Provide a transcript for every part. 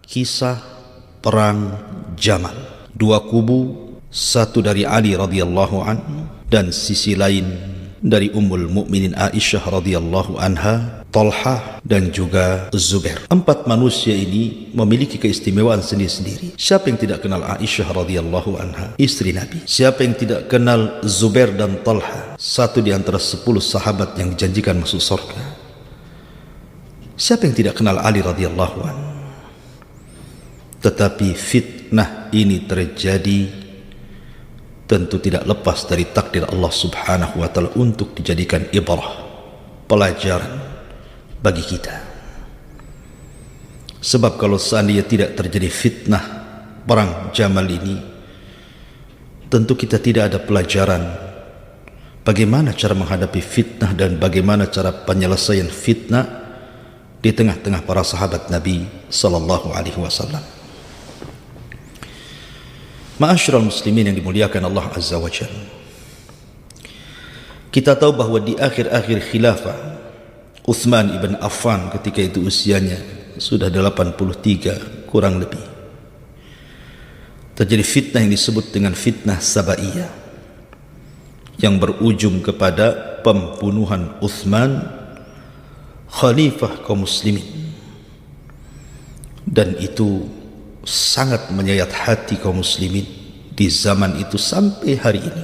kisah perang Jamal. Dua kubu, satu dari Ali radhiyallahu anhu dan sisi lain dari Ummul Mukminin Aisyah radhiyallahu anha, Talhah dan juga Zubair. Empat manusia ini memiliki keistimewaan sendiri-sendiri. Siapa yang tidak kenal Aisyah radhiyallahu anha, istri Nabi? Siapa yang tidak kenal Zubair dan Talhah, satu di antara 10 sahabat yang dijanjikan masuk surga? Siapa yang tidak kenal Ali radhiyallahu anhu? Tetapi fitnah ini terjadi tentu tidak lepas dari takdir Allah subhanahu wa ta'ala untuk dijadikan ibrah, pelajaran bagi kita. Sebab kalau seandainya tidak terjadi fitnah perang Jamal ini, tentu kita tidak ada pelajaran bagaimana cara menghadapi fitnah dan bagaimana cara penyelesaian fitnah di tengah-tengah para sahabat Nabi sallallahu alaihi wasallam. Ma'asyiral muslimin yang dimuliakan Allah Azza wa Jalla, kita tahu bahwa di akhir-akhir khilafah Utsman ibn Affan, ketika itu usianya sudah 83 kurang lebih, terjadi fitnah yang disebut dengan fitnah Sabaiyah yang berujung kepada pembunuhan Utsman, khalifah kaum muslimin. Dan itu sangat menyayat hati kaum muslimin di zaman itu sampai hari ini.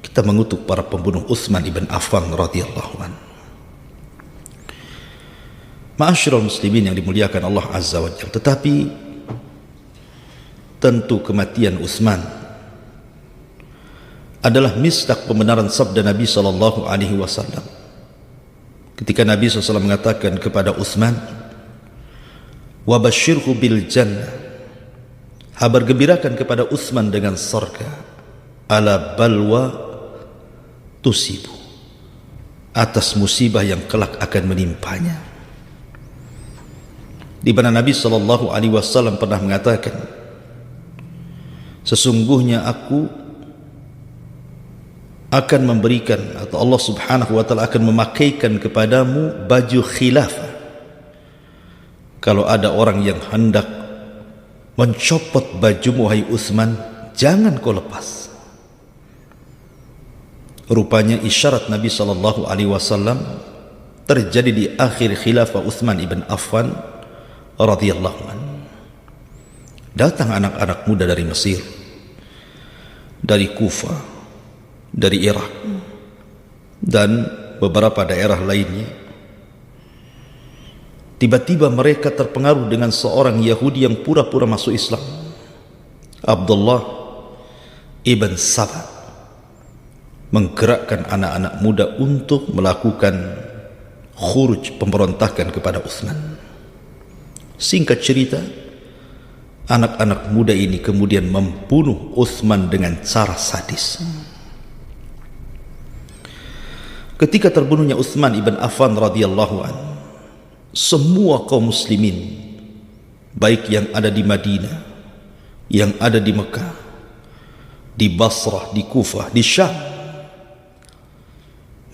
Kita mengutuk para pembunuh Utsman ibn Affan radhiyallahu anhu. Ma'asyiral muslimin yang dimuliakan Allah Azza wa Jalla, tetapi tentu kematian Utsman adalah misdak pembenaran sabda Nabi sallallahu alaihi wasallam ketika Nabi SAW mengatakan kepada Utsman, wa basyirhu bil jannah, kabar gembirakan kepada Utsman dengan surga, ala balwa tusibu, atas musibah yang kelak akan menimpanya. Di mana Nabi sallallahu alaihi wasallam pernah mengatakan, sesungguhnya aku akan memberikan, atau Allah subhanahu wa ta'ala akan memakaikan kepadamu baju khilafah. Kalau ada orang yang hendak mencopot bajumu wahai Utsman, jangan kau lepas. Rupanya isyarat Nabi sallallahu alaihi wasallam terjadi di akhir khilafah Utsman ibn Affan radhiyallahu anhu. Datang anak-anak muda dari Mesir, dari Kufah, dari Irak dan beberapa daerah lainnya. Tiba-tiba mereka terpengaruh dengan seorang Yahudi yang pura-pura masuk Islam, Abdullah ibn Saba, menggerakkan anak-anak muda untuk melakukan khuruj, pemberontakan kepada Utsman. Singkat cerita, anak-anak muda ini kemudian membunuh Utsman dengan cara sadis. Ketika terbunuhnya Utsman ibn Affan radhiyallahu anhu, semua kaum muslimin, baik yang ada di Madinah, yang ada di Mekah, di Basrah, di Kufah, di Syam,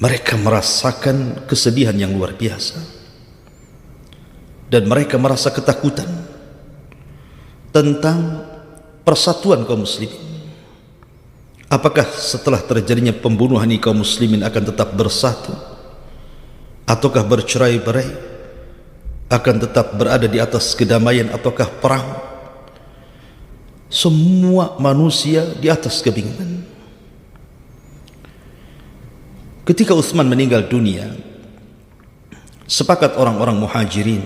mereka merasakan kesedihan yang luar biasa, dan mereka merasa ketakutan tentang persatuan kaum muslimin. Apakah setelah terjadinya pembunuhan ini kaum muslimin akan tetap bersatu, ataukah bercerai-berai, akan tetap berada di atas kedamaian ataukah perang? Semua manusia di atas kebingungan. Ketika Utsman meninggal dunia, sepakat orang-orang muhajirin,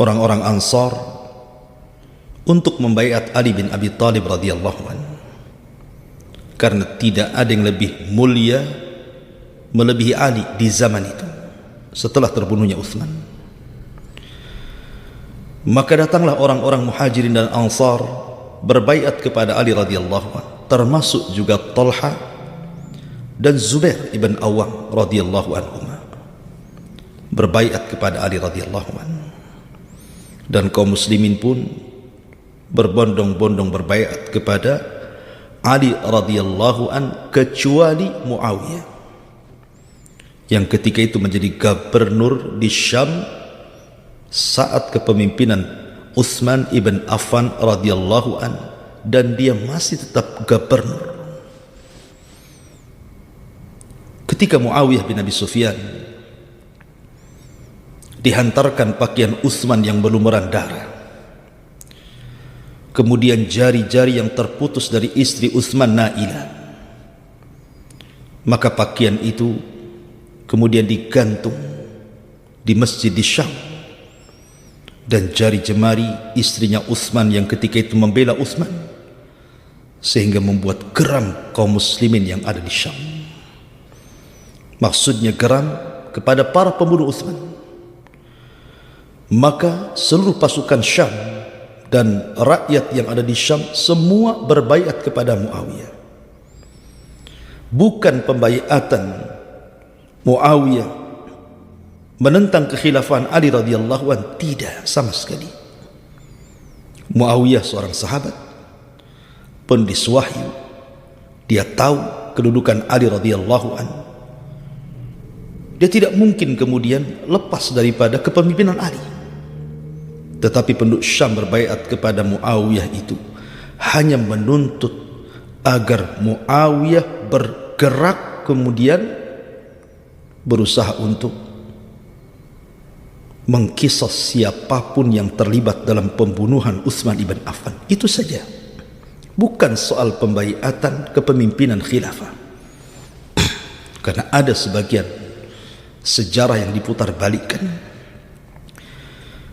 orang-orang ansar, untuk membaiat Ali bin Abi Thalib radhiyallahu anhu, karena tidak ada yang lebih mulia melebihi Ali di zaman itu setelah terbunuhnya Utsman. Maka datanglah orang-orang muhajirin dan ansar berbaiat kepada Ali radhiyallahu anhu, termasuk juga Talha dan Zubair ibn Awam radhiyallahu anhu, berbaiat kepada Ali radhiyallahu anhu. Dan kaum muslimin pun berbondong-bondong berbaiat kepada Ali radhiyallahu anhu, kecuali Muawiyah yang ketika itu menjadi gubernur di Syam saat kepemimpinan Utsman ibn Affan radhiyallahu an, dan dia masih tetap gubernur. Ketika Muawiyah bin Abi Sufyan dihantarkan pakaian Utsman yang berlumuran darah, kemudian jari-jari yang terputus dari istri Utsman Nailah, maka pakaian itu kemudian digantung di masjid di Syam, dan jari jemari istrinya Utsman yang ketika itu membela Utsman sehingga membuat geram kaum muslimin yang ada di Syam. Maksudnya geram kepada para pembunuh Utsman. Maka seluruh pasukan Syam dan rakyat yang ada di Syam semua berbaiat kepada Muawiyah. Bukan pembaiatan Muawiyah menentang kekhilafahan Ali radhiyallahu an, tidak sama sekali. Muawiyah seorang sahabat, penulis wahyu, dia tahu kedudukan Ali radhiyallahu an. Dia tidak mungkin kemudian lepas daripada kepemimpinan Ali. Tetapi penduduk Syam berbaiat kepada Muawiyah itu hanya menuntut agar Muawiyah bergerak kemudian berusaha untuk mengkisos siapapun yang terlibat dalam pembunuhan Utsman ibn Affan. Itu saja. Bukan soal pembaiatan kepemimpinan khilafah. Karena ada sebagian sejarah yang diputar balikkan,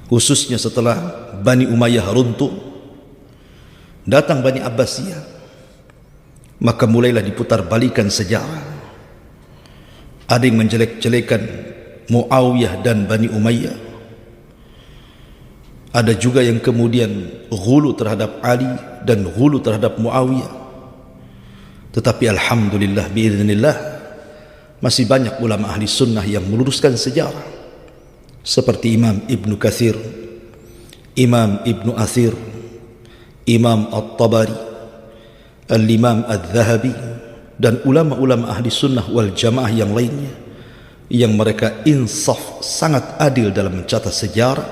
khususnya setelah Bani Umayyah runtuh, datang Bani Abbasiyah, maka mulailah diputar balikan sejarah. Ada yang menjelek-jelekan Muawiyah dan Bani Umayyah, ada juga yang kemudian ghulu terhadap Ali dan ghulu terhadap Muawiyah. Tetapi alhamdulillah biiznillah masih banyak ulama ahli sunnah yang meluruskan sejarah, seperti Imam Ibn Katsir, Imam Ibn Athir, Imam At-Tabari, Al-Imam Al-Zahabi, dan ulama-ulama ahli sunnah wal jamaah yang lainnya, yang mereka insaf, sangat adil dalam mencatat sejarah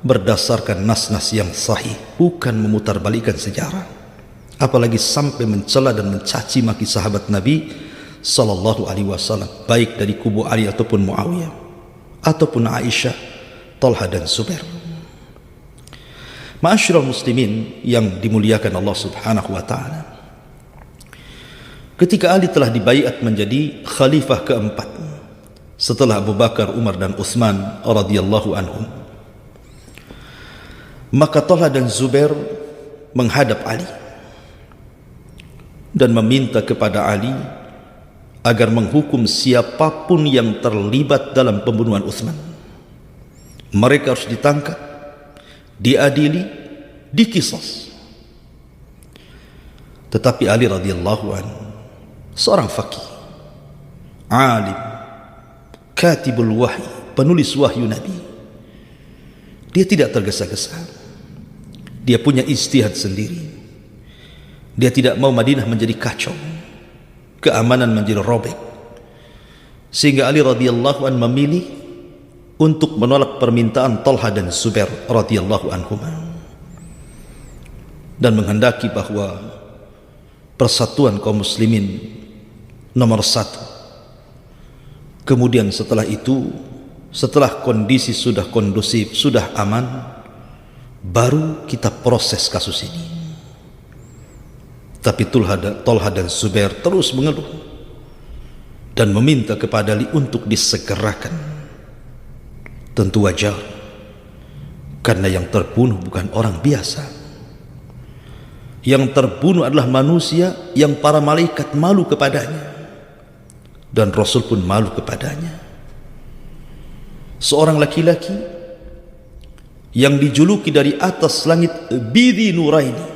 berdasarkan nas-nas yang sahih, bukan memutarbalikan sejarah, apalagi sampai mencela dan mencaci maki sahabat Nabi sallallahu alaihi wasallam, baik dari kubu Ali ataupun Muawiyah ataupun Aisyah, Talha dan Zubair. Ma'asyiral muslimin yang dimuliakan Allah Subhanahu wa taala, ketika Ali telah dibaiat menjadi khalifah keempat setelah Abu Bakar, Umar dan Utsman radhiyallahu anhum, maka Talha dan Zubair menghadap Ali dan meminta kepada Ali agar menghukum siapapun yang terlibat dalam pembunuhan Utsman. Mereka harus ditangkap, diadili, dikisos. Tetapi Ali radhiyallahu anhu, seorang faqih, alim, katibul wahyi, penulis wahyu Nabi, dia tidak tergesa-gesa. Dia punya ijtihad sendiri. Dia tidak mau Madinah menjadi kacau, keamanan menjadi robek, sehingga Ali radhiyallahu anhu memilih untuk menolak permintaan Talha dan Zubair radhiyallahu anhuma dan menghendaki bahwa persatuan kaum muslimin nomor satu. Kemudian setelah itu, setelah kondisi sudah kondusif, sudah aman, baru kita proses kasus ini. Tapi Talha dan Zubair terus mengeluh dan meminta kepada Ali untuk disegerakan. Tentu wajar, karena yang terbunuh bukan orang biasa. Yang terbunuh adalah manusia yang para malaikat malu kepadanya, dan Rasul pun malu kepadanya. Seorang laki-laki yang dijuluki dari atas langit Bidhi Nuraini,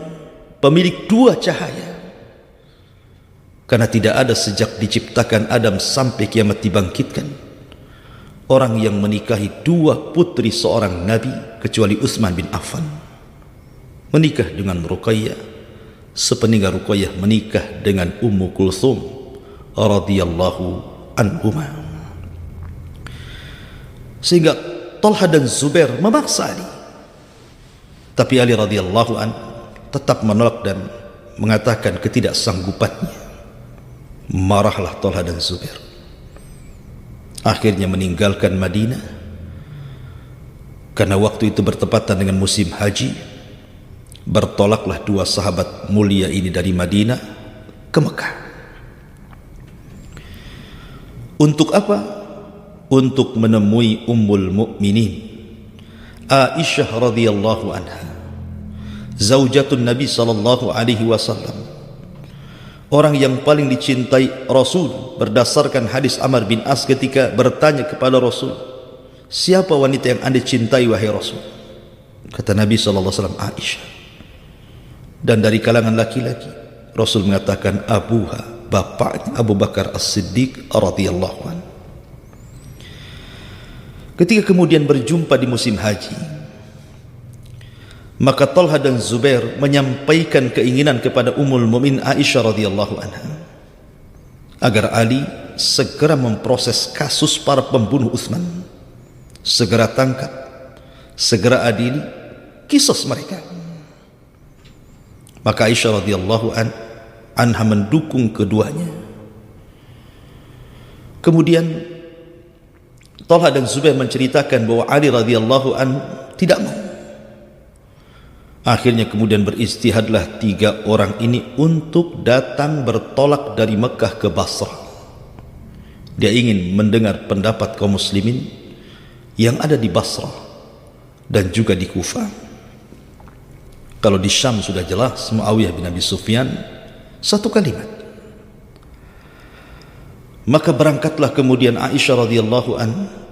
pemilik dua cahaya, karena tidak ada sejak diciptakan Adam sampai kiamat dibangkitkan orang yang menikahi dua putri seorang nabi kecuali Utsman bin Affan. Menikah dengan Ruqayyah, sepeninggal Ruqayyah menikah dengan Ummu Kulthum radhiyallahu anhuma. Sehingga Talha dan Zubair memaksa Ali. Tapi Ali radhiyallahu an tetap menolak dan mengatakan ketidaksanggupannya. Marahlah Talha dan Zubair. Akhirnya meninggalkan Madinah karena waktu itu bertepatan dengan musim haji. Bertolaklah dua sahabat mulia ini dari Madinah ke Mekah. Untuk apa? Untuk menemui Ummul Mukminin Aisyah radhiyallahu anha, zaujatun Nabi sallallahu alaihi wasallam, orang yang paling dicintai Rasul, berdasarkan hadis Amr bin As ketika bertanya kepada Rasul, siapa wanita yang Anda cintai wahai Rasul? Kata Nabi sallallahu alaihi wasallam, Aisyah. Dan dari kalangan laki-laki Rasul mengatakan abuha, bapaknya Abu Bakar As-Siddiq radhiyallahu anhu. Ketika kemudian berjumpa di musim haji, maka Talha dan Zubair menyampaikan keinginan kepada Ummul Mukminin Aisyah radhiyallahu anha agar Ali segera memproses kasus para pembunuh Utsman, segera tangkap, segera adili kisos mereka. Maka Aisyah radhiyallahu anha mendukung keduanya. Kemudian Talha dan Zubair menceritakan bahwa Ali radhiyallahu anhu tidak mau. Akhirnya kemudian beristihadlah tiga orang ini untuk datang bertolak dari Mekah ke Basrah. Dia ingin mendengar pendapat kaum muslimin yang ada di Basrah dan juga di Kufah. Kalau di Syam sudah jelas Muawiyah bin Abi Sufyan, satu kalimat. Maka berangkatlah kemudian Aisyah radhiyallahu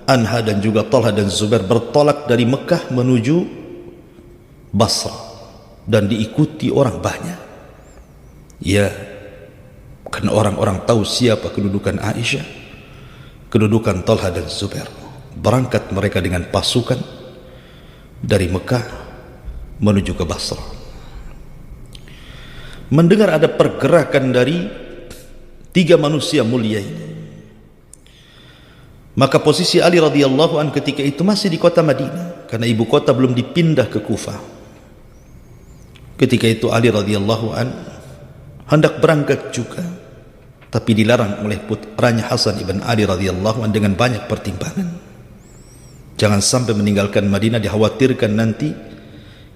anha dan juga Talha dan Zubair bertolak dari Mekah menuju Basrah dan diikuti orang banyak. Ya, karena orang-orang tahu siapa kedudukan Aisyah, kedudukan Talha dan Zubair. Berangkat mereka dengan pasukan dari Mekah menuju ke Basrah. Mendengar ada pergerakan dari tiga manusia mulia ini, maka posisi Ali radhiyallahu an ketika itu masih di kota Madinah karena ibu kota belum dipindah ke Kufah. Ketika itu Ali radhiyallahu an hendak berangkat juga, tapi dilarang oleh putranya Hasan ibn Ali radhiyallahu an dengan banyak pertimbangan. Jangan sampai meninggalkan Madinah, dikhawatirkan nanti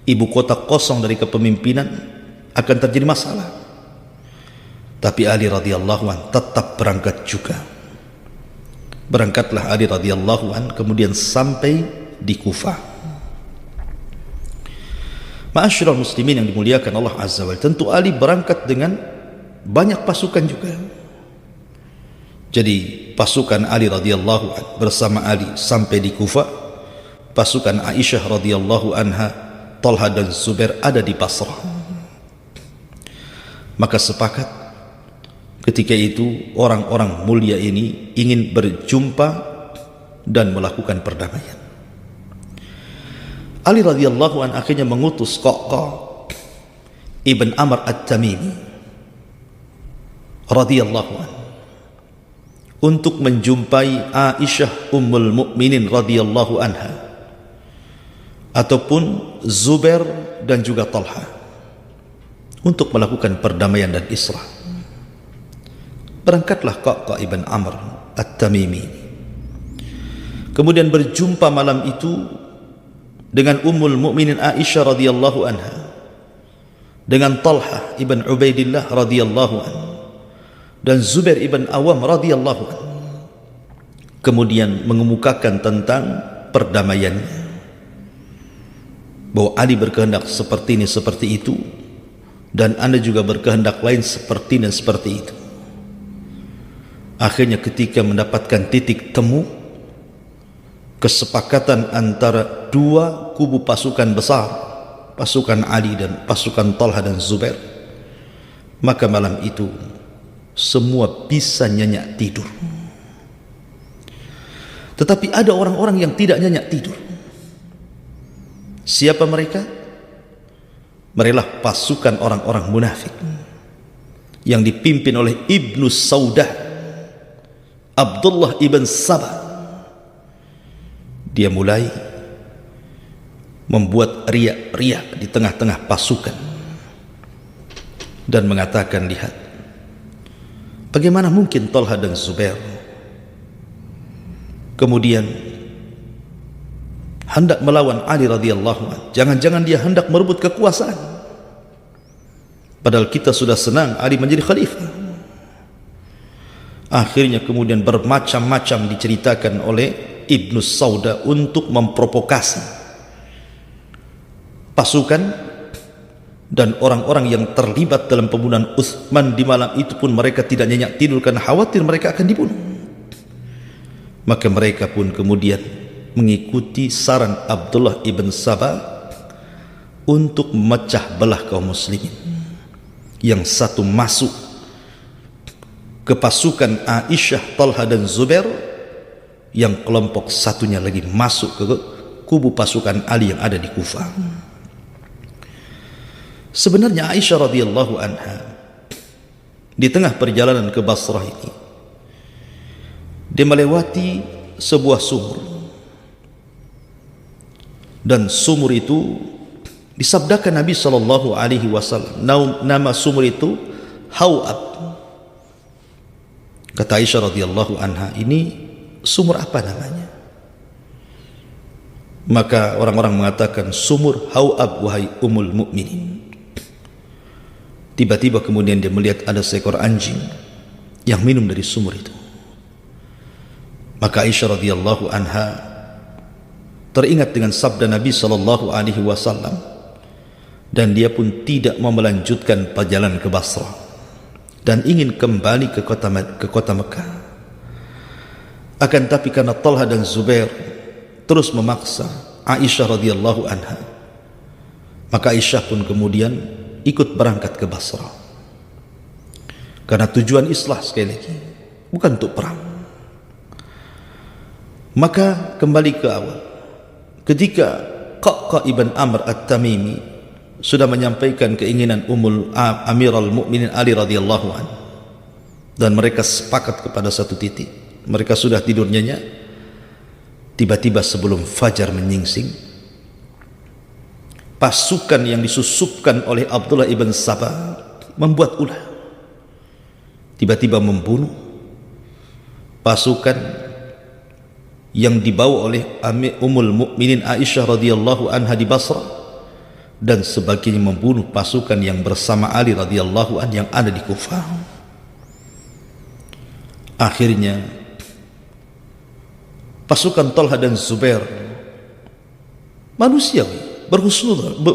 ibu kota kosong dari kepemimpinan, akan terjadi masalah. Tapi Ali radhiyallahu an tetap berangkat juga. Berangkatlah Ali radhiyallahu an kemudian sampai di Kufah. Ma'asyiral muslimin yang dimuliakan Allah azza wa jalla, tentu Ali berangkat dengan banyak pasukan juga. Jadi pasukan Ali radhiyallahu an bersama Ali sampai di Kufah. Pasukan Aisyah radhiyallahu anha, Talha dan Zubair ada di Basrah. Maka sepakat ketika itu orang-orang mulia ini ingin berjumpa dan melakukan perdamaian. Ali radhiyallahu an akhirnya mengutus Qaqqa ibn Amr at-Tamimi radhiyallahu an untuk menjumpai Aisyah Ummul Mukminin radhiyallahu anha ataupun Zubair dan juga Talha untuk melakukan perdamaian dan islah. Berangkatlah Qaqqa ibn Amr at-Tamimi, kemudian berjumpa malam itu dengan Ummul Mukminin Aisyah radhiyallahu anha, dengan Talha ibn Ubaidillah radhiyallahu anhu dan Zubair ibn Awam radhiyallahu anhu. Kemudian mengemukakan tentang perdamaiannya, bahwa Ali berkehendak seperti ini seperti itu, dan Anda juga berkehendak lain seperti dan seperti itu. Akhirnya ketika mendapatkan titik temu kesepakatan antara dua kubu pasukan besar, pasukan Ali dan pasukan Talha dan Zubair, maka malam itu semua bisa nyenyak tidur. Tetapi ada orang-orang yang tidak nyenyak tidur. Siapa mereka? Mereka pasukan orang-orang munafik yang dipimpin oleh Ibnu Saudah, Abdullah ibn Sabah. dia mulai membuat riak-riak di tengah-tengah pasukan dan mengatakan, lihat, bagaimana mungkin Talha dan Zubair kemudian hendak melawan Ali radhiyallahu anhu? Jangan-jangan dia hendak merebut kekuasaan, padahal kita sudah senang Ali menjadi khalifah. Akhirnya kemudian bermacam-macam diceritakan oleh Ibnu Sauda untuk memprovokasi pasukan dan orang-orang yang terlibat dalam pembunuhan Utsman. Di malam itu pun mereka tidak nyenyak tidur karena khawatir mereka akan dibunuh. Maka mereka pun kemudian mengikuti saran Abdullah ibn Sabah untuk memecah belah kaum muslimin. Yang satu masuk ke pasukan Aisyah, Talha dan Zubair, yang kelompok satunya lagi masuk ke kubu pasukan Ali yang ada di Kufah. Sebenarnya Aisyah radhiyallahu anha di tengah perjalanan ke Basrah ini, dia melewati sebuah sumur, dan sumur itu disabdakan Nabi sallallahu alaihi wasallam, nama sumur itu Hauab. Kata Aisyah radhiyallahu anha, ini sumur apa namanya? Maka orang-orang mengatakan sumur Hauab, wahai ummul mukminin. Tiba-tiba kemudian dia melihat ada seekor anjing yang minum dari sumur itu. Maka Aisyah radhiyallahu anha teringat dengan sabda Nabi sallallahu alaihi wasallam, dan dia pun tidak mau melanjutkan perjalanan ke Basrah dan ingin kembali ke kota Mekah. Akan tapi karena Talha dan Zubair terus memaksa Aisyah radhiyallahu anha, maka Aisyah pun kemudian ikut berangkat ke Basrah. Karena tujuan islah sekali lagi, bukan untuk perang. Maka kembali ke awal, ketika Qaqqa ibn Amr at-Tamimi sudah menyampaikan keinginan Amirul Mukminin Ali radhiyallahu anhu, dan mereka sepakat kepada satu titik, mereka sudah tidur nyenyak. Tiba-tiba sebelum fajar menyingsing, pasukan yang disusupkan oleh Abdullah ibn Sabah membuat ulah, tiba-tiba membunuh pasukan yang dibawa oleh Ummul Mukminin Aisyah radhiyallahu anha di Basrah, dan sebagiannya membunuh pasukan yang bersama Ali radhiyallahu anhu yang ada di Kufah. Akhirnya pasukan Talha dan Zubair manusiawi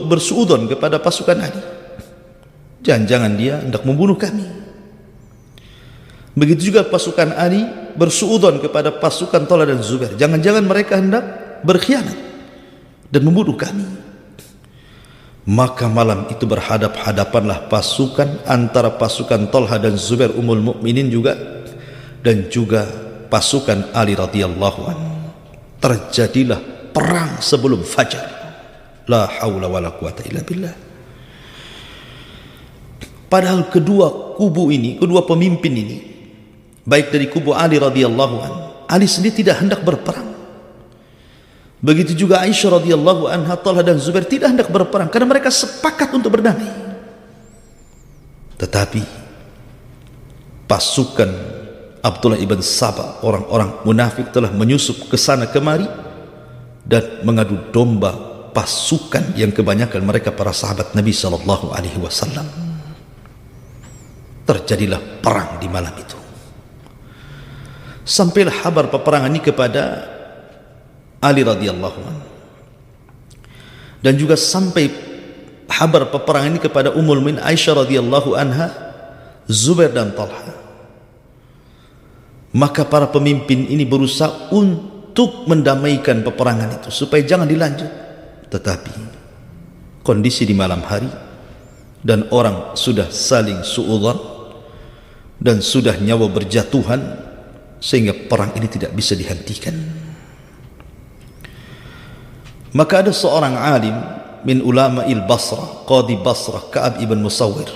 bersuudzon kepada pasukan Ali, jangan-jangan dia hendak membunuh kami. Begitu juga pasukan Ali bersuudzon kepada pasukan Talha dan Zubair, jangan-jangan mereka hendak berkhianat dan membunuh kami. Maka malam itu berhadap-hadapanlah pasukan antara pasukan Talha dan Zubair Ummul Mukminin juga, dan juga pasukan Ali radhiyallahu anhu. Terjadilah perang sebelum fajar. La haula wala quwata illa billah. Padahal kedua kubu ini, kedua pemimpin ini, baik dari kubu Ali radhiyallahu anhu, Ali sendiri tidak hendak berperang. Begitu juga Aisyah radhiyallahu anha, Talha dan Zubair tidak hendak berperang karena mereka sepakat untuk berdamai. Tetapi pasukan Abdullah ibn Sabah, orang-orang munafik, telah menyusup ke sana kemari dan mengadu domba pasukan yang kebanyakan mereka para sahabat Nabi sallallahu alaihi wasallam. Terjadilah perang di malam itu. Sampailah kabar peperangan ini kepada Ali radhiyallahu anhu, dan juga sampai kabar peperangan ini kepada Ummul Mukminin Aisyah radhiyallahu anha, Zubair dan Talha. Maka para pemimpin ini berusaha untuk mendamaikan peperangan itu supaya jangan dilanjut. Tetapi kondisi di malam hari dan orang sudah saling suudzon dan sudah nyawa berjatuhan, sehingga perang ini tidak bisa dihentikan. Maka ada seorang alim min ulama'il Basrah, Qadi Basrah, Ka'ab ibn Musawwir,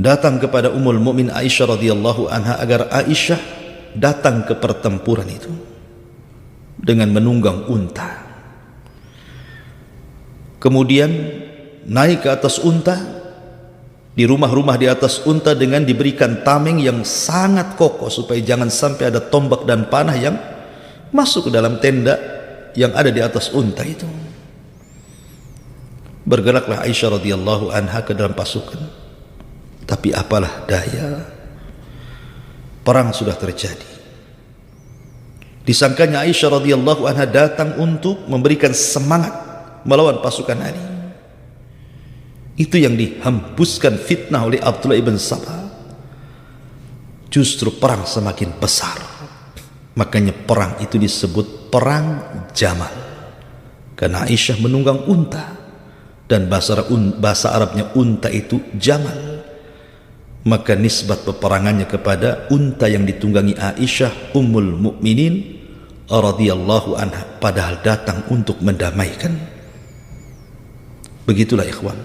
datang kepada Ummul Mukminin Aisyah radhiyallahu anha agar Aisyah datang ke pertempuran itu. dengan menunggang unta. Kemudian naik ke atas unta, di rumah-rumah di atas unta dengan diberikan tameng yang sangat kokoh supaya jangan sampai ada tombak dan panah yang masuk ke dalam tenda yang ada di atas unta itu. Bergeraklah Aisyah radhiyallahu anha ke dalam pasukan. Tapi apalah daya, perang sudah terjadi. Disangkanya Aisyah radhiyallahu anha datang untuk memberikan semangat melawan pasukan Ali. Itu yang dihembuskan fitnah oleh Abdullah ibn Sabah. Justru perang semakin besar. Makanya perang itu disebut perang Jamal, karena Aisyah menunggang unta, dan bahasa Arabnya unta itu Jamal. Maka nisbat peperangannya kepada unta yang ditunggangi Aisyah Ummul Mukminin radhiyallahu anha, padahal datang untuk mendamaikan. Begitulah ikhwan.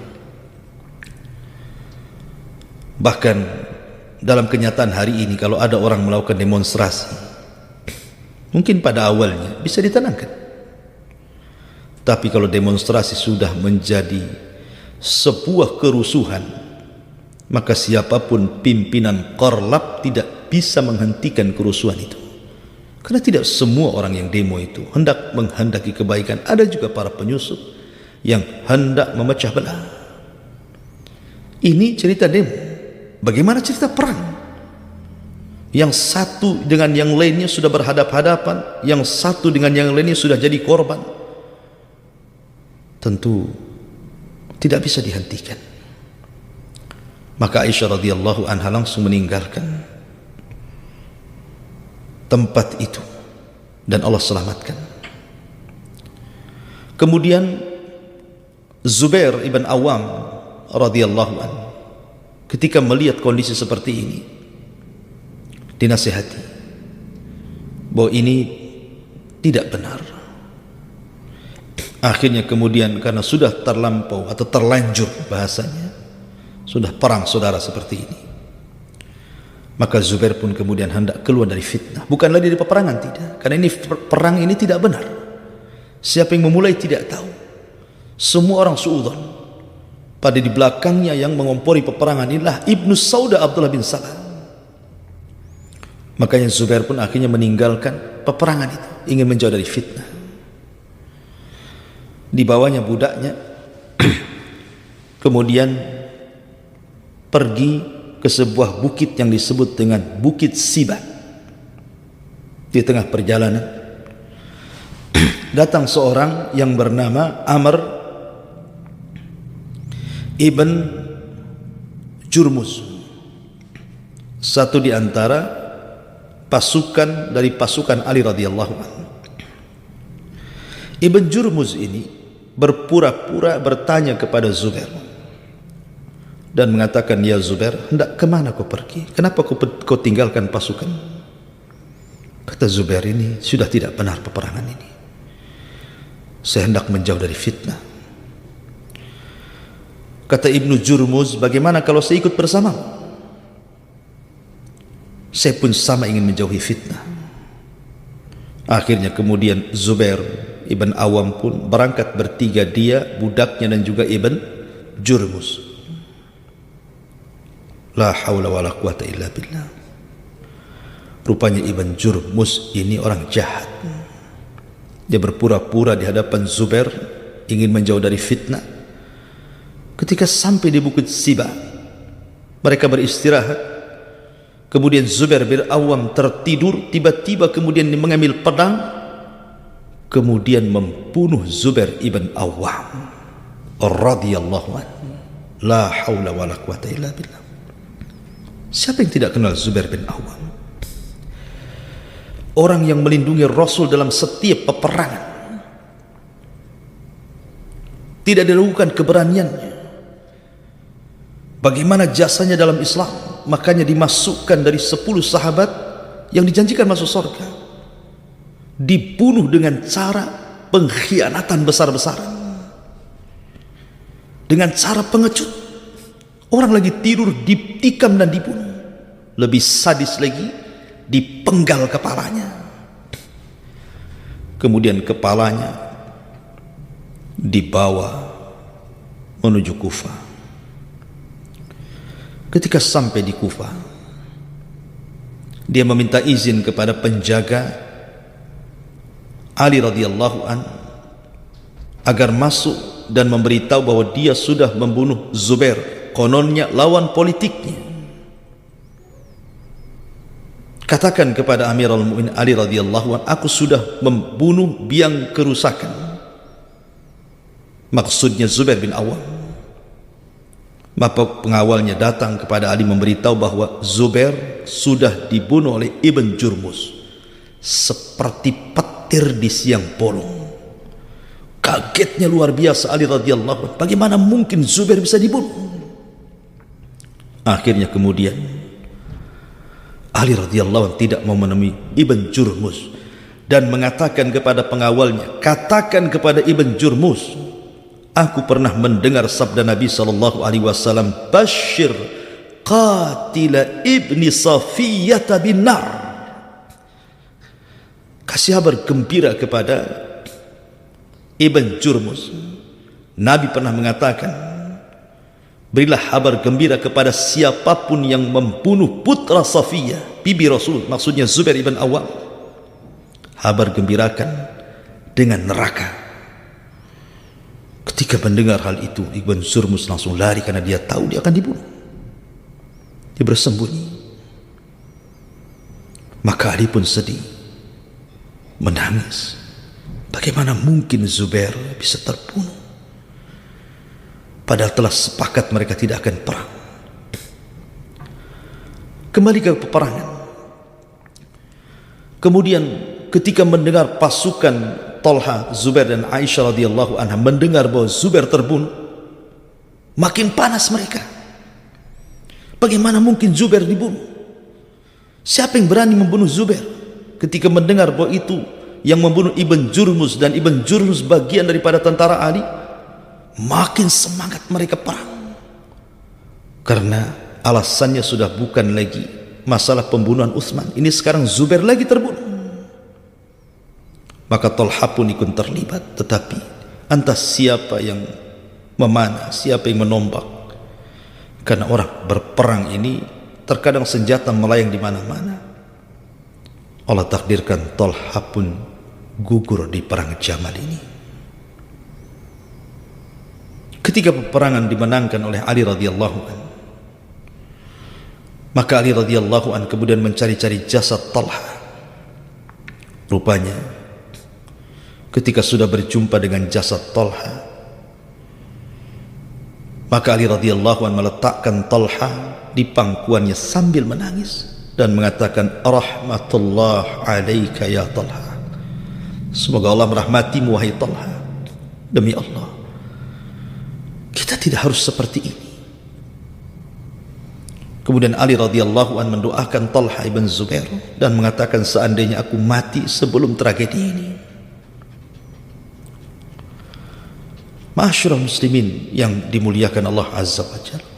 Bahkan dalam kenyataan hari ini, kalau ada orang melakukan demonstrasi, mungkin pada awalnya bisa ditenangkan. Tapi kalau demonstrasi sudah menjadi sebuah kerusuhan, maka siapapun pimpinan korlap tidak bisa menghentikan kerusuhan itu. Karena tidak semua orang yang demo itu hendak menghendaki kebaikan. Ada juga para penyusup yang hendak memecah belah. Ini cerita demo. Bagaimana cerita perang? Yang satu dengan yang lainnya sudah berhadap-hadapan, yang satu dengan yang lainnya sudah jadi korban. Tentu tidak bisa dihentikan. Maka Aisyah radhiyallahu anha langsung meninggalkan tempat itu dan Allah selamatkan. Kemudian Zubair ibn Awam radhiyallahu anhu ketika melihat kondisi seperti ini, dinasihati bahwa ini tidak benar. Akhirnya kemudian karena sudah terlampau atau terlanjur bahasanya, sudah perang saudara seperti ini, maka Zubair pun kemudian hendak keluar dari fitnah. Bukan lagi dari peperangan, tidak, karena ini perang ini tidak benar. Siapa yang memulai tidak tahu. Semua orang suudzon. Pada di belakangnya yang mengompori peperangan inilah Ibnu Sauda Abdullah bin Salam. Makanya Zubair pun akhirnya meninggalkan peperangan itu, ingin menjauh dari fitnah. Dibawanya budaknya, kemudian pergi ke sebuah bukit yang disebut dengan Bukit Siba. Di tengah perjalanan datang seorang yang bernama Amr ibn Jurmuz, satu di antara pasukan dari pasukan Ali radhiyallahu anhu. Ibn Jurmuz ini berpura-pura bertanya kepada Zubair dan mengatakan, "Ya Zubair, hendak kemana kau pergi? Kenapa kau tinggalkan pasukan?" Kata Zubair, "Ini sudah tidak benar peperangan ini. Saya hendak menjauh dari fitnah." Kata Ibnu Jurmuz, "Bagaimana kalau saya ikut bersama? Saya pun sama ingin menjauhi fitnah." Akhirnya kemudian Zubair ibn Awam pun berangkat bertiga, dia, budaknya dan juga Ibn Jurmuz. La haula wala quwata illa billah. Rupanya Ibn Jurmuz ini orang jahat. Dia berpura-pura di hadapan Zubair ingin menjauh dari fitnah. Ketika sampai di Bukit Siba, mereka beristirahat. Kemudian Zubair bin Awam tertidur, tiba-tiba kemudian mengambil pedang, kemudian membunuh Zubair ibn Awam radhiyallahu anhu. La haula wala quwata illa billah. Siapa yang tidak kenal Zubair bin Awam? Orang yang melindungi Rasul dalam setiap peperangan. Tidak diragukan keberaniannya. Bagaimana jasanya dalam Islam, makanya dimasukkan dari 10 sahabat yang dijanjikan masuk surga. Dibunuh dengan cara pengkhianatan besar-besaran. Dengan cara pengecut. Orang lagi tidur ditikam dan dibunuh. Lebih sadis lagi, dipenggal kepalanya. kemudian kepalanya dibawa menuju Kufah. Ketika sampai di Kufah, dia meminta izin kepada penjaga Ali radhiyallahu an agar masuk dan memberitahu bahwa dia sudah membunuh Zubair, kononnya lawan politiknya. Katakan kepada Amirul Mukminin Ali radhiyallahu an, aku sudah membunuh biang kerusakan. Maksudnya Zubair bin Awam. Maka pengawalnya datang kepada Ali memberitahu bahwa Zubair sudah dibunuh oleh Ibn Jurmus seperti petir di siang bolong. Kagetnya luar biasa Ali radhiyallahu anhu, bagaimana mungkin Zubair bisa dibunuh? Akhirnya kemudian Ali radhiyallahu anhu tidak mau menemui Ibn Jurmus dan mengatakan kepada pengawalnya, katakan kepada Ibn Jurmus, aku pernah mendengar sabda Nabi SAW, Bashir qatila ibni Safiyata bin nar. Kasih kabar gembira kepada Ibn Jurmus. Nabi pernah mengatakan, berilah kabar gembira kepada siapapun yang membunuh putra Safiyah, bibi Rasul, maksudnya Zubair ibn Awam. Kabar gembirakan dengan neraka. Ketika mendengar hal itu, Ibn Jurmus langsung lari karena dia tahu dia akan dibunuh. Dia bersembunyi. Maka Ali pun sedih, menangis. Bagaimana mungkin Zubair bisa terbunuh? Padahal telah sepakat mereka tidak akan perang. Kembali ke peperangan. Kemudian ketika mendengar pasukan Talha, Zubair dan Aisyah radhiyallahu anha mendengar bahwa Zubair terbunuh, makin panas mereka. Bagaimana mungkin Zubair dibunuh? Siapa yang berani membunuh Zubair? Ketika mendengar bahwa itu yang membunuh Ibn Jurmus dan Ibn Jurmus bagian daripada tentara Ali, makin semangat mereka perang. Karena alasannya sudah bukan lagi masalah pembunuhan Utsman, ini sekarang Zubair lagi terbunuh. Maka Talha pun ikut terlibat, tetapi entah siapa yang memanah, siapa yang menombak. Karena orang berperang ini terkadang senjata melayang di mana-mana. Allah takdirkan Talha pun gugur di perang Jamal ini. Ketika peperangan dimenangkan oleh Ali radhiyallahu anhu, maka Ali radhiyallahu anhu kemudian mencari-cari jasad Talha. Rupanya ketika sudah berjumpa dengan jasad Talha, maka Ali radhiyallahu anhu meletakkan Talha di pangkuannya sambil menangis dan mengatakan, rahmatullah alaika ya Talha, semoga Allah merahmatimu wahai Talha. Demi Allah, kita tidak harus seperti ini. Kemudian Ali radhiyallahu anhu mendoakan Talha ibn Zubair dan mengatakan, seandainya aku mati sebelum tragedi ini. Ma'asyiral muslimin yang dimuliakan Allah azza wa jalla.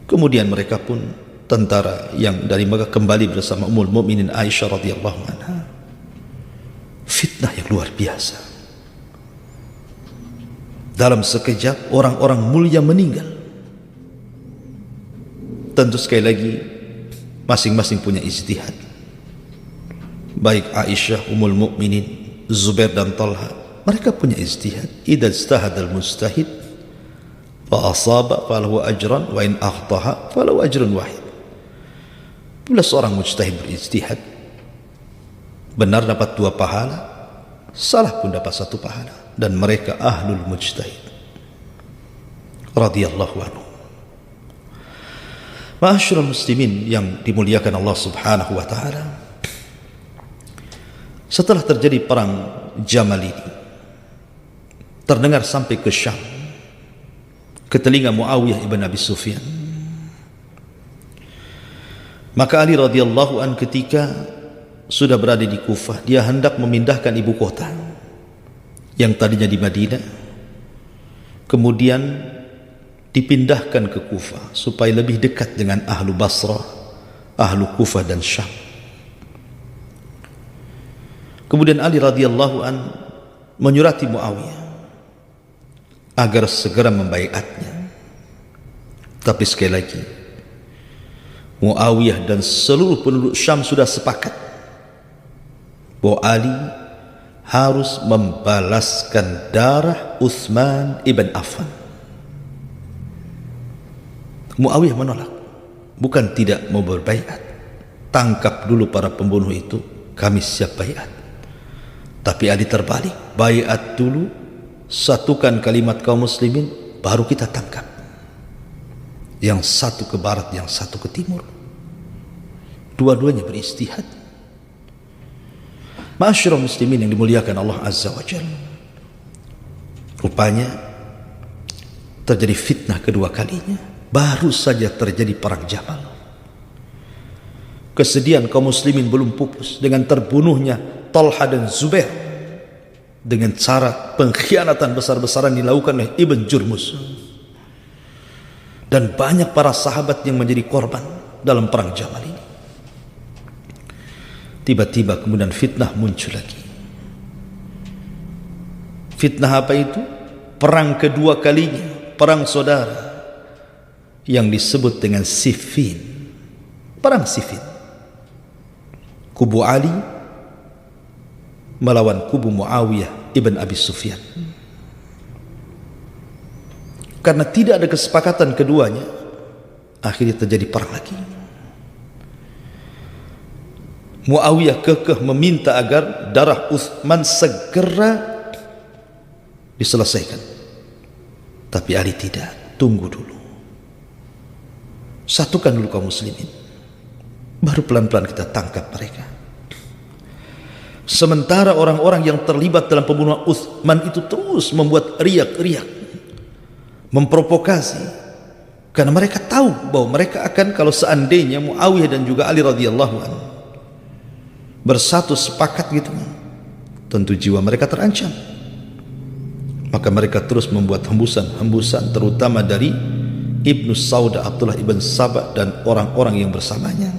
Kemudian mereka pun, tentara yang dari Mekah kembali bersama Ummul Mukminin Aisyah radhiyallahu anha. Fitnah yang luar biasa. Dalam sekejap orang-orang mulia meninggal. Tentu sekali lagi masing-masing punya ijtihad. Baik Aisyah, Ummul Mukminin, Zubair dan Talha, mereka punya ijtihad. Idza ijtahadal mujtahid fa asaba falahu ajran wa in akhtaha falahu ajrun wahid. Bila seorang mujtahid berijtihad, benar dapat 2 pahala, salah pun dapat 1 pahala, dan mereka ahlul mujtahid radhiyallahu anhu. Ma'asyiral muslimin yang dimuliakan Allah subhanahu wa ta'ala, setelah terjadi perang Jamal ini, terdengar sampai ke Syam, ke telinga Muawiyah ibn Abi Sufyan. Maka Ali radhiyallahu an ketika sudah berada di Kufah, dia hendak memindahkan ibu kota yang tadinya di Madinah, kemudian dipindahkan ke Kufah supaya lebih dekat dengan ahlu Basrah, ahlu Kufah dan Syam. Kemudian Ali radhiyallahu an menyurati Muawiyah agar segera membaiatnya. Tapi sekali lagi, Muawiyah dan seluruh penduduk Syam sudah sepakat bahwa Ali harus membalaskan darah Utsman ibn Affan. Muawiyah menolak, bukan tidak mau berbaiat. Tangkap dulu para pembunuh itu, kami siap baiat. Tapi Ali terbalik, baiat dulu, satukan kalimat kaum muslimin, baru kita tangkap. Yang satu ke barat, yang satu ke timur. Dua-duanya beristihad. Ma'asyiral muslimin yang dimuliakan Allah Azza wa Jalla. Rupanya terjadi fitnah kedua kalinya. Baru saja terjadi perang Jamal. Kesedihan kaum muslimin belum pupus dengan terbunuhnya Talha dan Zubair dengan cara pengkhianatan besar-besaran dilakukan oleh Ibn Jurmuz. Dan banyak para sahabat yang menjadi korban dalam perang Jamal ini. Tiba-tiba kemudian fitnah muncul lagi. Fitnah apa itu? Perang kedua kalinya, perang saudara yang disebut dengan Siffin. Perang Siffin. Kubu Ali melawan kubu Muawiyah ibn Abi Sufyan. Karena tidak ada kesepakatan keduanya, akhirnya terjadi perang lagi. Muawiyah kekeh meminta agar darah Utsman segera diselesaikan. Tapi Ali tidak, tunggu dulu. Satukan dulu kaum muslimin. Baru pelan-pelan kita tangkap mereka. Sementara orang-orang yang terlibat dalam pembunuhan Utsman itu terus membuat riak-riak, memprovokasi, karena mereka tahu bahwa mereka akan, kalau seandainya Muawiyah dan juga Ali radhiyallahu anhu bersatu sepakat gitu, tentu jiwa mereka terancam. Maka mereka terus membuat hembusan-hembusan, terutama dari Ibnu Sauda, Abdullah ibn Sabah dan orang-orang yang bersamanya,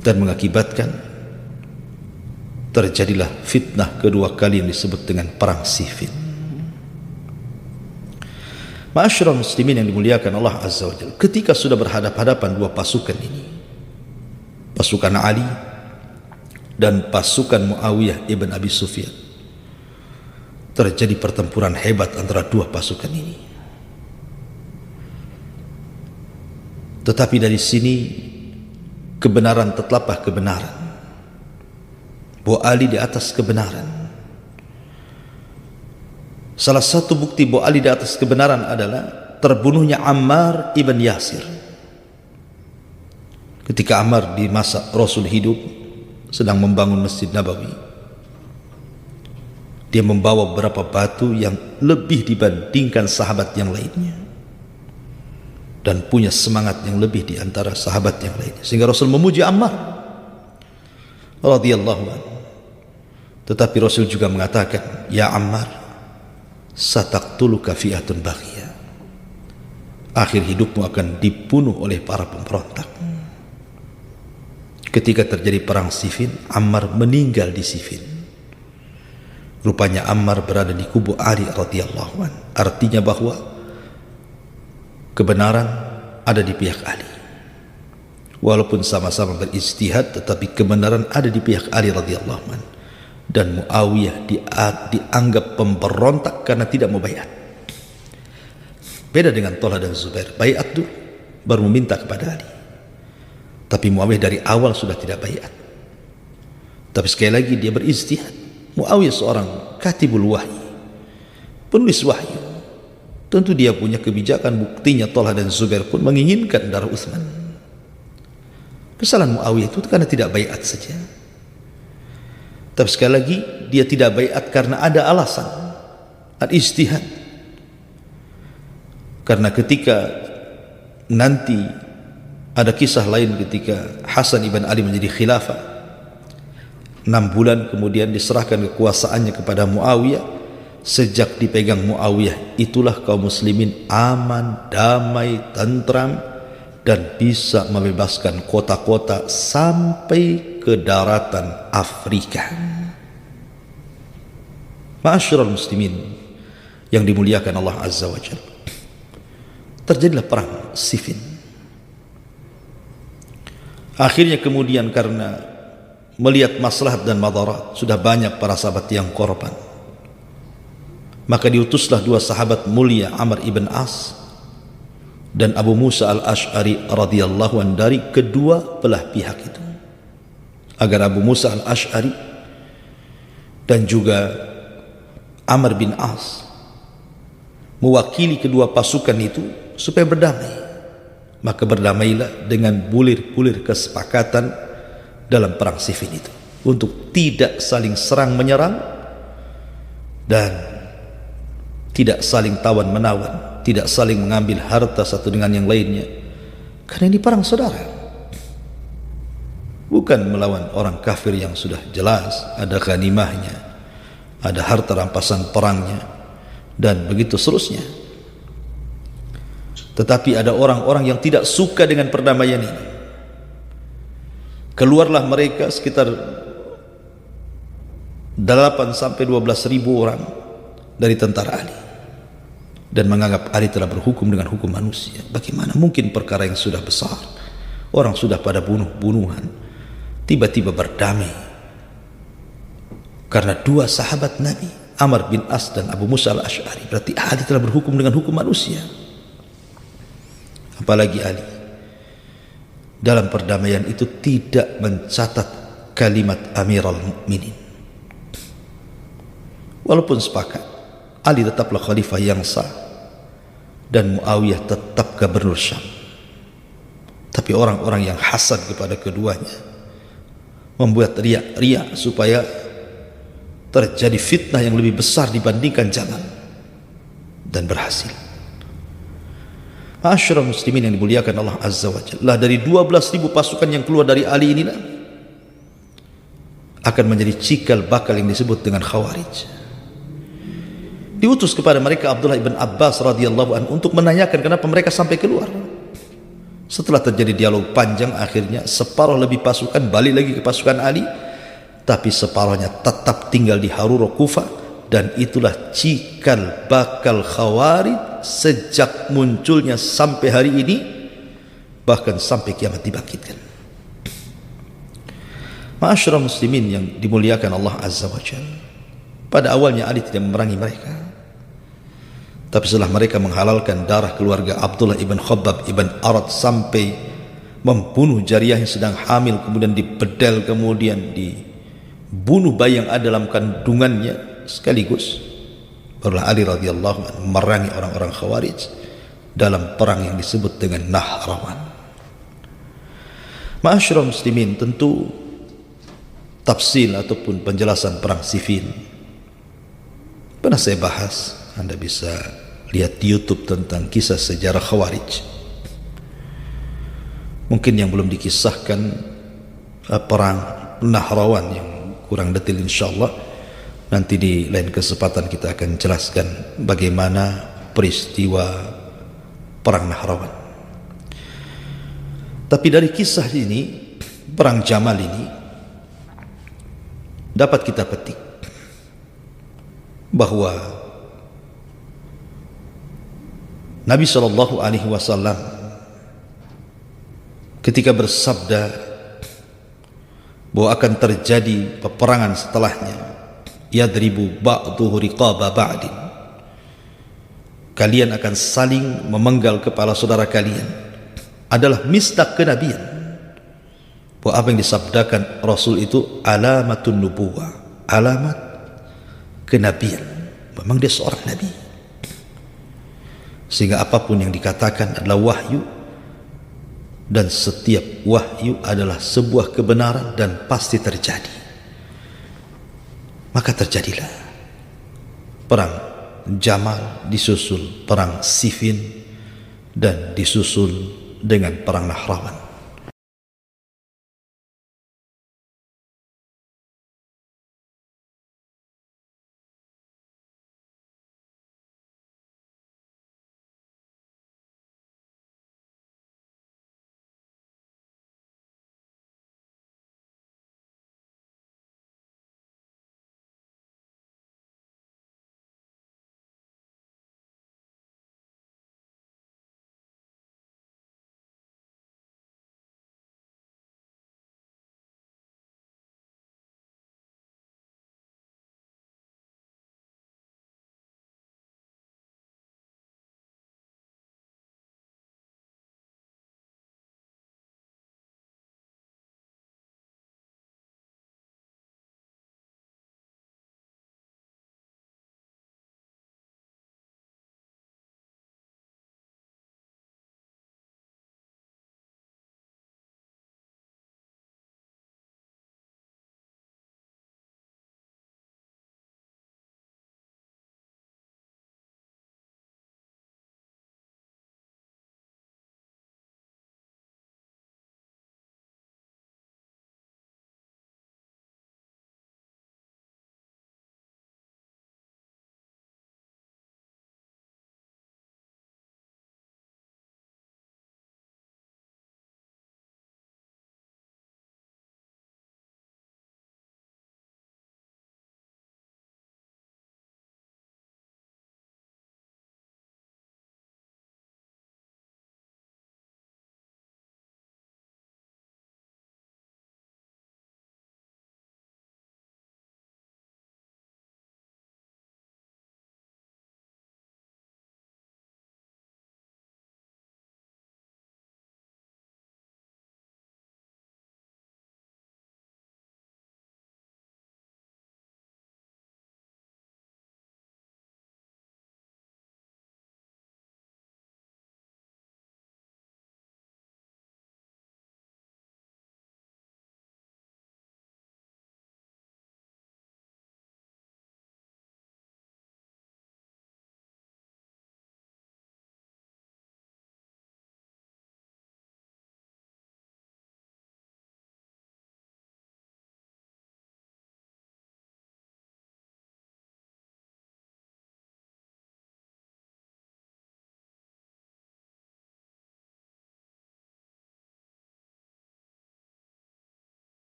dan mengakibatkan terjadilah fitnah kedua kali yang disebut dengan perang Siffin. Ma'asyiral muslimin yang dimuliakan Allah Azza wa Jalla, ketika sudah berhadap-hadapan dua pasukan ini, pasukan Ali dan pasukan Muawiyah ibn Abi Sufyan, terjadi pertempuran hebat antara dua pasukan ini. Tetapi dari sini kebenaran tetaplah kebenaran, bahwa Ali di atas kebenaran. Salah satu bukti bahwa Ali di atas kebenaran adalah terbunuhnya Ammar ibn Yasir. Ketika Ammar di masa Rasul hidup sedang membangun Masjid Nabawi, dia membawa beberapa batu yang lebih dibandingkan sahabat yang lainnya, dan punya semangat yang lebih di antara sahabat yang lainnya, sehingga Rasul memuji Ammar radhiyallahu anhu. Tetapi Rasul juga mengatakan, ya Ammar, sataqtuluka fi'atun baghiyah, akhir hidupmu akan dibunuh oleh para pemberontak. Ketika terjadi perang Siffin, Ammar meninggal di Siffin. Rupanya Ammar berada di kubu Ali radhiyallahu anhu. Artinya bahwa kebenaran ada di pihak Ali. Walaupun sama-sama berijtihad, tetapi kebenaran ada di pihak Ali radhiyallahu anhu. Dan Muawiyah dianggap pemberontak karena tidak mau baiat. Beda dengan Talha dan Zubair, baiat dulu baru meminta kepada Ali. Tapi Muawiyah dari awal sudah tidak baiat. Tapi sekali lagi dia berijtihad. Muawiyah seorang katibul wahyi, penulis wahyu. Tentu dia punya kebijakan. Buktinya Talha dan Zubair pun menginginkan darah Utsman. Kesalahan Muawiyah itu karena tidak baiat saja. Tapi sekali lagi dia tidak baiat karena ada alasan, al-ijtihad. Karena ketika nanti ada kisah lain ketika Hasan ibn Ali menjadi khilafah, 6 bulan kemudian diserahkan kekuasaannya kepada Muawiyah. Sejak dipegang Muawiyah, itulah kaum muslimin aman, damai, tentram, dan bisa membebaskan kota-kota sampai ke ke daratan Afrika. Ma'asyiral muslimin yang dimuliakan Allah Azza wa Jalla, terjadilah perang Siffin. Akhirnya kemudian karena melihat maslahat dan madarat, sudah banyak para sahabat yang korban, maka diutuslah dua sahabat mulia, Amr ibn As dan Abu Musa al-Ash'ari radhiyallahu anhu, dari kedua belah pihak itu, agar Abu Musa al-Ash'ari dan juga Amr bin As mewakili kedua pasukan itu supaya berdamai. Maka berdamailah dengan bulir-bulir kesepakatan dalam perang Siffin itu, untuk tidak saling serang menyerang dan tidak saling tawan menawar, tidak saling mengambil harta satu dengan yang lainnya, karena ini perang saudara, bukan melawan orang kafir yang sudah jelas ada ghanimahnya, ada harta rampasan perangnya, dan begitu seterusnya. Tetapi ada orang-orang yang tidak suka dengan perdamaian ini. Keluarlah mereka sekitar 8 sampai 12 ribu orang dari tentara Ali, dan menganggap Ali telah berhukum dengan hukum manusia. Bagaimana mungkin perkara yang sudah besar, orang sudah pada bunuh-bunuhan, tiba-tiba berdamai karena dua sahabat Nabi, Amr bin As dan Abu Musa al-Ash'ari. Berarti Ali telah berhukum dengan hukum manusia. Apalagi Ali dalam perdamaian itu tidak mencatat kalimat Amirul Mukminin. Walaupun sepakat Ali tetaplah khalifah yang sah dan Muawiyah tetap gubernur Syam, tapi orang-orang yang hasad kepada keduanya membuat riak-riak supaya terjadi fitnah yang lebih besar dibandingkan Jamal, dan berhasil. Ma'asyiral muslimin yang dimuliakan Allah Azza wa Jalla, dari 12.000 pasukan yang keluar dari Ali inilah akan menjadi cikal bakal yang disebut dengan Khawarij. Diutus kepada mereka Abdullah ibn Abbas radhiyallahu anhu untuk menanyakan kenapa mereka sampai keluar. Setelah terjadi dialog panjang, akhirnya separuh lebih pasukan balik lagi ke pasukan Ali, tapi separuhnya tetap tinggal di Harura Kufah, dan itulah cikal bakal Khawarij sejak munculnya sampai hari ini, bahkan sampai kiamat dibangkitkan. Ma'asyiral muslimin yang dimuliakan Allah Azza wa Jalla, pada awalnya Ali tidak memerangi mereka, tapi setelah mereka menghalalkan darah keluarga Abdullah ibn Khabbab ibn Arad sampai membunuh jariyah yang sedang hamil, kemudian dibedel, kemudian dibunuh bayi yang ada dalam kandungannya sekaligus, barulah Ali radhiyallahu anhu memerangi orang-orang Khawarij dalam perang yang disebut dengan Nahrawan. Ma'asyiral muslimin, tentu tafsil ataupun penjelasan perang Siffin pernah saya bahas. Anda bisa lihat di YouTube tentang kisah sejarah Khawarij. Mungkin yang belum dikisahkan perang Nahrawan yang kurang detail, insyaallah nanti di lain kesempatan kita akan jelaskan bagaimana peristiwa perang Nahrawan. Tapi dari kisah ini, perang Jamal ini, dapat kita petik bahwa Nabi SAW ketika bersabda bahwa akan terjadi peperangan setelahnya, yadribu ba'duhu riqaba ba'din, kalian akan saling memenggal kepala saudara kalian, adalah misdak kenabian, bahwa apa yang disabdakan Rasul itu alamatun nubuwah, alamat kenabian, memang dia seorang nabi, sehingga apapun yang dikatakan adalah wahyu, dan setiap wahyu adalah sebuah kebenaran dan pasti terjadi. Maka terjadilah perang Jamal, disusul perang Siffin, dan disusul dengan perang Nahrawan.